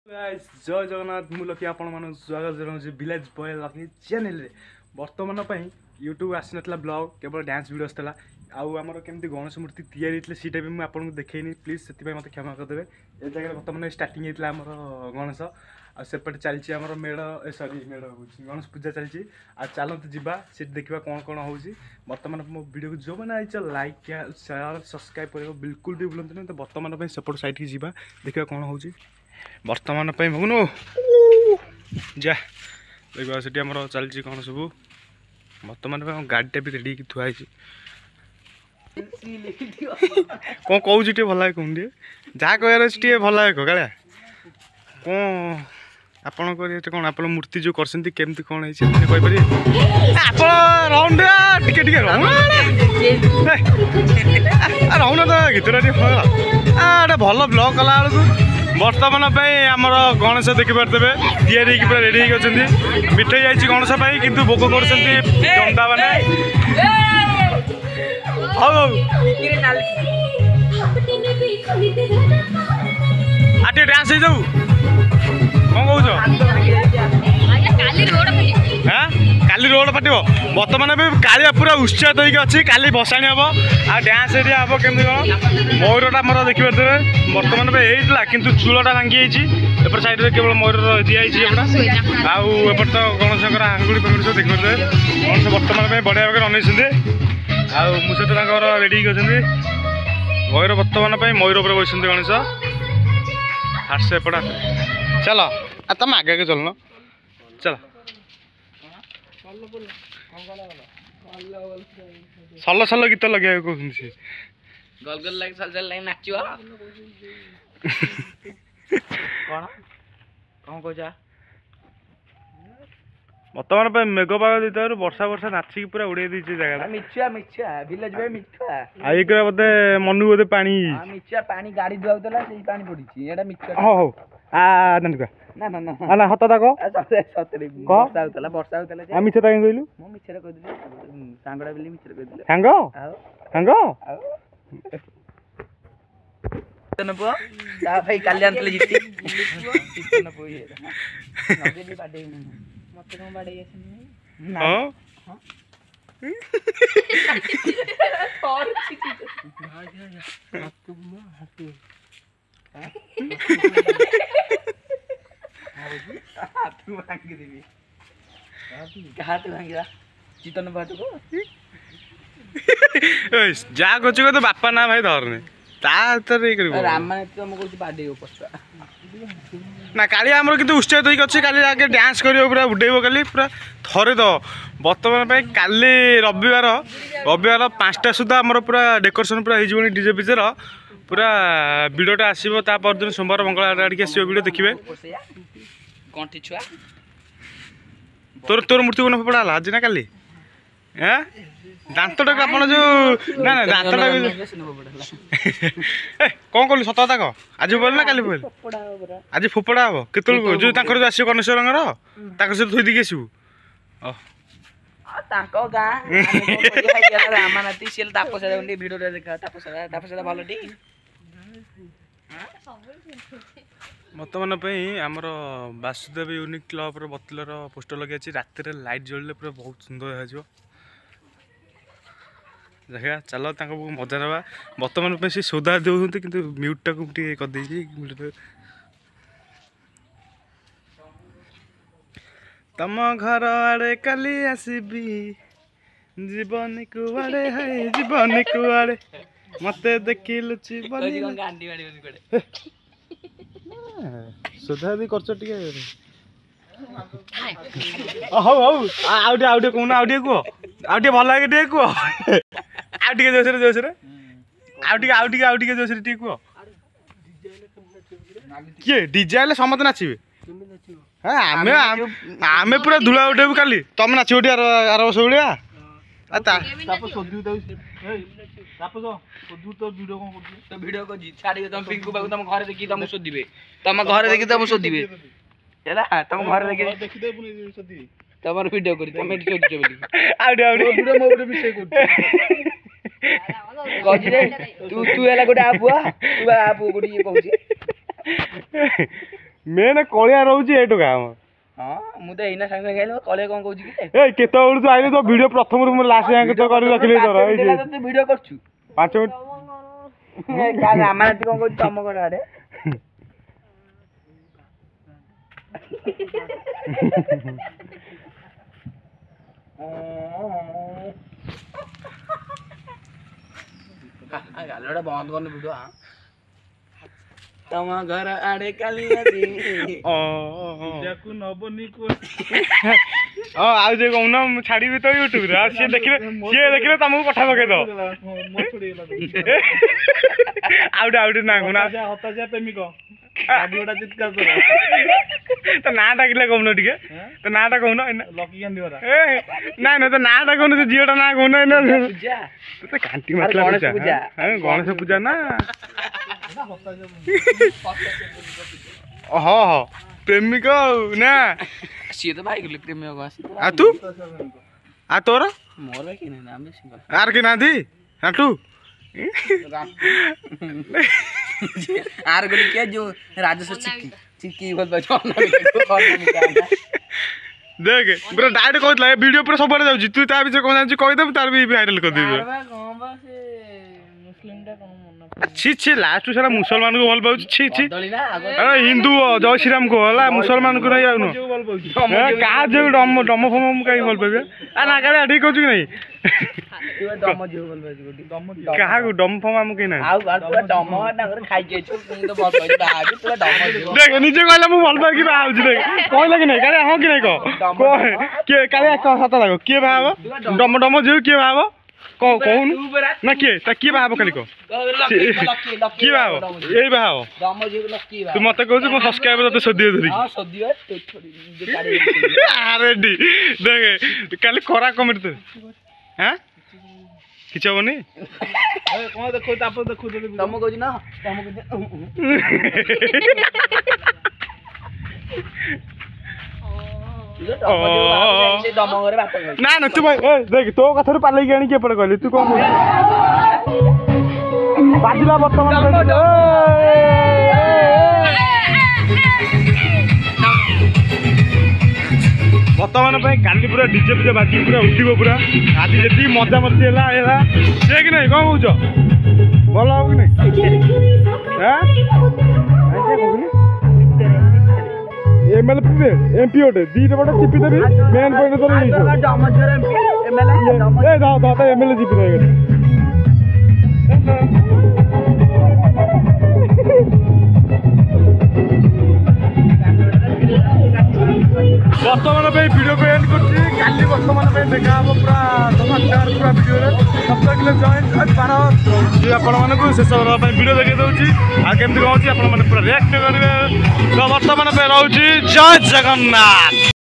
Guys जय जगन्नाथ मु lucky आपण मन स्वागत जनाउछि विलेज बॉय लकी चैनल रे वर्तमान पई यूट्यूब आसी नथला ब्लॉग केवल डांस वीडियोस थला आउ हमर केमती गणेश मूर्ति तैयारी हेतले सीटा भी मु आपन देखेनी प्लीज सेति पई मते क्षमा कर देबे ए जगह वर्तमान स्टार्टिंग हेतला हमर गणेश आ सेपट चलछि हमर मेड़ सॉरी मेड़ होछि गणेश पूजा चलछि आ चलत जिबा से देखिबा कोन कोन होछि वर्तमान मो वीडियो को जो माने आइछ लाइक शेयर सब्सक्राइब करियो बिल्कुल भी भूलंतु नै तो वर्तमान पई सेपट साइड की जिबा देखिबा कोन होछि वर्तमान पे मगनु जा देखा से चलती कौन सब वर्तमान पे गाड़ीटा भी रेडी थुआई कौन कौन भल है कहूँ जहाँ कह भल है काला कौन आपण कौन आप मूर्ति जो करमती कौन है रोना तो गीत भल ब्लॉग कला वर्तमान आमर गणेश देखिपारे तैयारी पूरा रेडी होती मिठाई जाइए गणेश कि भोग कर जंदा मैंने आटे डांस हो जाऊ कौन कह काली रोड फाट बर्तमान भी कालिया पूरा उत्साहित होगी अच्छी काली भसाणी हम आ डांस एरिया हम केमती कौन मयूरटा मोर देखिपारे बर्तमान पे होता कि चूलटा भांगी एपट साइड में केवल मयूर दिखाई आउट तो गणेश आंगुड़ी फांगुड़ी सब देखिपारे गणेश बर्तमान बढ़िया भाग अनैस आउ रेडी होती मयूर बर्तमान मयूर पर बस गणेश हाथ से एपटा चल आ तुम आगे आगे चलना चल सल सल गीत लगे कहते गल गल लाग सल सल लाग नाचियो कोन कोन कोजा बर्तमान पे मेघ पाग देता वर्षा वर्षा नाचिक पूरा उड़े दीचे जगह मिछुआ मिछुआ विलेज भाई मिछुआ आई करे बोधे मनु बोधे पानी मिछुआ पानी गाड़ी धुआउतला सेही पानी पड़ीची एडा मिछुआ हो हो आ नंदका ना ना ना ना हत ताको सतरे वर्षा होतला आ मिछ ताई कहलु मो मिछरे कह दिली सांगडा बिली मिछरे कह दिली सांग सांग तन पो ता भाई कल्याण तले जीती तन पो ये नगेली बाडे मते को बाडे येसन ना हां और चिकी हाथ को हाथ हाथ भांगी देवी हाथ भांगी चितन बाटू को जा कछु तो बापा ना भाई धरने राम तो बाडे ना काली आमर किंतु उत्साहित होइक अछि काली आगे डांस करियो पूरा उडेइबो काली पूरा थरे दो वर्तमान पे काली रविवार 5टा सुधा आमर पूरा डेकोरेशन पूरा हिजबनी डीजे पिजर पूरा वीडियोटा आसीबो ता पर दिन सोमवार मंगलवार आडके आसीबो वीडियो देखिबे कोंठी छुआ तोर तोर मूर्ति कोन पड़ाला आज ना काली हैं दांतटा आपण जो ना ना दांतटा कौन कहलु सत कथा कह आज बोल ना काली बोल आज फोपड़ा हम केतल जो तांकर आसी कनेश्वर ताकर से थोई दिके आसीबू ताको गा रामानाती सेल तापसा उंडी वीडियो देखा तापसा भलो टी वर्तमान आमर वासुदेव यूनिक क्लब बतलर पोस्टर लगे रात लाइट जल्ले पूरा बहुत सुंदर हो देखा चल मजा ना बर्तमान से सौदा दे कि म्यूटा को कर तम घर आड़े काली आसबी जीवन कुआड़े है जीवन कुआड़े मते देखी लुची सौदा दी करछ टिके हौ हौ आउटे कहून आउटे कह आउटे भल लगे टे कह आउटे जोशरे आउटे जोशरे टे कह किए डीजे आइले समस्त नाचिबे आमे आमे पूरा धूला उठेबू काली तुम नाचिबो टी आर वर्ष भलिया वीडियो को छाड़ी तुम पिंकू बाबू तुम घर देखी तुम सोधिबे तुम घर देखी तुम सोधिबे हैला तुम घर देखी सोधिबे तमर वीडियो करी तुम एडिट कर बोली आउडे वीडियो मो वीडियो मिसे कर तू तू एला गोटे आपुआ तू आपुआ गोटे ये कहूची ମେନ୍ କଳିଆ ରହୁଛି ଏଇ ଟଙ୍କା ଆମ ହଁ ମୁଁ ତ ଏଇନା ସାଙ୍ଗେ ସାଙ୍ଗେ ଆଇଲି କଲେ କଣ କହୁଛି କି ଏଇ କେତେବେଳୁ ତୁ ଆଇଲୁ ତୋ ଭିଡ଼ିଓ ପ୍ରଥମରୁ ମୁଁ ଲାଷ୍ଟ ଯାଏଁ ତ କରି ରଖିଲି ତୋର ଏଇ ଭିଡ଼ିଓ କରୁଛୁ 5 ମିନିଟ୍ ରାମାନାଥୀ କଣ କହୁଛି ତମ ଘର ଆଡେ ଗାଲଟା ବନ୍ଦ କରୁନି ଭିଡ଼ିଓ ତମ ଘର ଆଡେ କାଲି ପୂଜାକୁ ନବନି ଆଉ ଯେ କହୁନ ମୁଁ ଛାଡ଼ିବି ତ ୟୁଟ୍ୟୁବରେ ଆଉ ସିଏ ଦେଖିଲେ ତମକୁ ପଠା ପକେଇଦବ ଆଉ ଗୋଟେ ନା କହୁନା ହତାଶା ପ୍ରେମିକ ତା ନାଁଟା କିଲେ କହୁନ ଟିକେ ତା ନାଁଟା କହୁନ ଲକି କାନ୍ଦି ଭରା ନାଇଁ ତା ନାଁଟା କହୁନ ସେ ଝିଅଟା ନାଁ କହୁନ କାଣ୍ଟି ମାରିଲା ଗଣେଶ ପୂଜା ନା ହଁ ପ୍ରେମିକ ଆଉ ନା ସିଏ ତ ଭାଇ ଗଲେ ପ୍ରେମିକ ଆସି ଆଉ ତୁ ଆଉ ତୋର ମୋର ଭାଇ କିଏ ନାହିଁ ଆମେ ସିଙ୍ଗଲ ଆର କି ନାହାନ୍ତି ଆଣ୍ଟୁ ଆର ଗଲି କିଏ ଯୋଉ ରାଜସ୍ୱ ଚିକି ଭଲ ପାଉଛି ଦେଖ ପୁରା ଡାଇରେକ୍ଟ କହୁଥିଲା ଏ ଭିଡ଼ିଓ ପୁରା ସବୁଆଡ଼େ ଯାଉଛି ତୁ ତା ବିଷୟରେ କଣ ଜାଣିଛୁ କହିଦେବୁ ତାର ବି ଭାଇରାଲ କରିଦେବି ছি ছি ଲାଷ୍ଟ ସାରା ମୁସଲମାନଙ୍କୁ ଭଲ ପାଉଛି ଛି ଛି ହିନ୍ଦୁ ଜୟ ଶ୍ରୀରାମ କୁହ ହେଲା ମୁସଲମାନଙ୍କୁ ନାଇଁ ଆଉ କାହା ଝିଅ ଡମ ଫମ ମୁଁ କାହିଁ ଭଲ ପାଇବି ନା କାଳେ ଠିକ କହୁଛୁ କି ନାଇଁ କାହାକୁ ଡମ ଫମ ଆମକୁ କେହି ନାହିଁ ଦେଖ ନିଜେ କହିଲା ମୁଁ ଭଲ ପାଇକି ବାହା ହଉଛି ଦେଖ କହିଲା କି ନାଇଁ କାଳେ ହଁ କି ନାଇଁ କିଏ କାଳେ ସତ ଲାଗ କିଏ ବାହା ହବ ଡମ ଡମ ଝିଅ କିଏ ବାହା ହବ କହୁନୁ ନା କିଏ ବାହା ହବ ଖାଲି କହ କିଏ ବାହା ହବ ଏଇ ବାହା ହବ ତୁ ମତେ କହୁଛୁ ମୋ ସବସ୍କ୍ରାଇବର ତତେ ସୋଦିବ ରେଡି ଦେଖେ କାଲି ଖରା କମେଣ୍ଟ ତୋ ହାଁ କିଛି ହବନି କଣ ଦେଖୁ ତାପରେ ଦେଖୁ ତମ କହୁଛି ନା ନା ନା ତୁ ଭାଇ ଦେଖ ତୋ କଥାରୁ ପାଲେଇକି ଆଣିକି ଏପଟେ କହିଲି ତୁ କଣ ବାଜିଲା ବର୍ତ୍ତମାନ ପାଇଁ କାଲି ପୁରା ଡିଜେ ଫିଜେ ବାଜିକି ପୁରା ଉଠିବ ପୁରା ଆଜି ଯେତିକି ମଜା ମସ୍ତି ହେଲା ସେ କି ନାଇଁ କଣ କହୁଛ ଭଲ ହବ କି ନାଇଁ ML MP ଗୋଟେ ଦିଟା ବଡ଼ ଚିପି ଦେବି ମେନ୍ ପଏଣ୍ଟ ଧରି ML ଚିପି ଦେବି ବର୍ତ୍ତମାନ ପାଇଁ ଭିଡ଼ିଓକୁ ଏଣ୍ଡ କରୁଛି କାଲି ବର୍ତ୍ତମାନ ପାଇଁ ଦେଖା ହେବ ପୁରା ଧମାକାର ପୁରା ଭିଡ଼ିଓରେ ସପ୍ତାହ ଜଏନ୍ ପାର ଆପଣମାନଙ୍କୁ ଶେଷ କରିବା ପାଇଁ ଭିଡ଼ିଓ ଦେଖାଇ ଦେଉଛି ଆଉ କେମିତି କ'ଣ ହେଉଛି ଆପଣମାନେ ପୁରା ରିଆକ୍ଟ କରିବେ ତ ବର୍ତ୍ତମାନ ପାଇଁ ରହୁଛି ଜୟ ଜଗନ୍ନାଥ।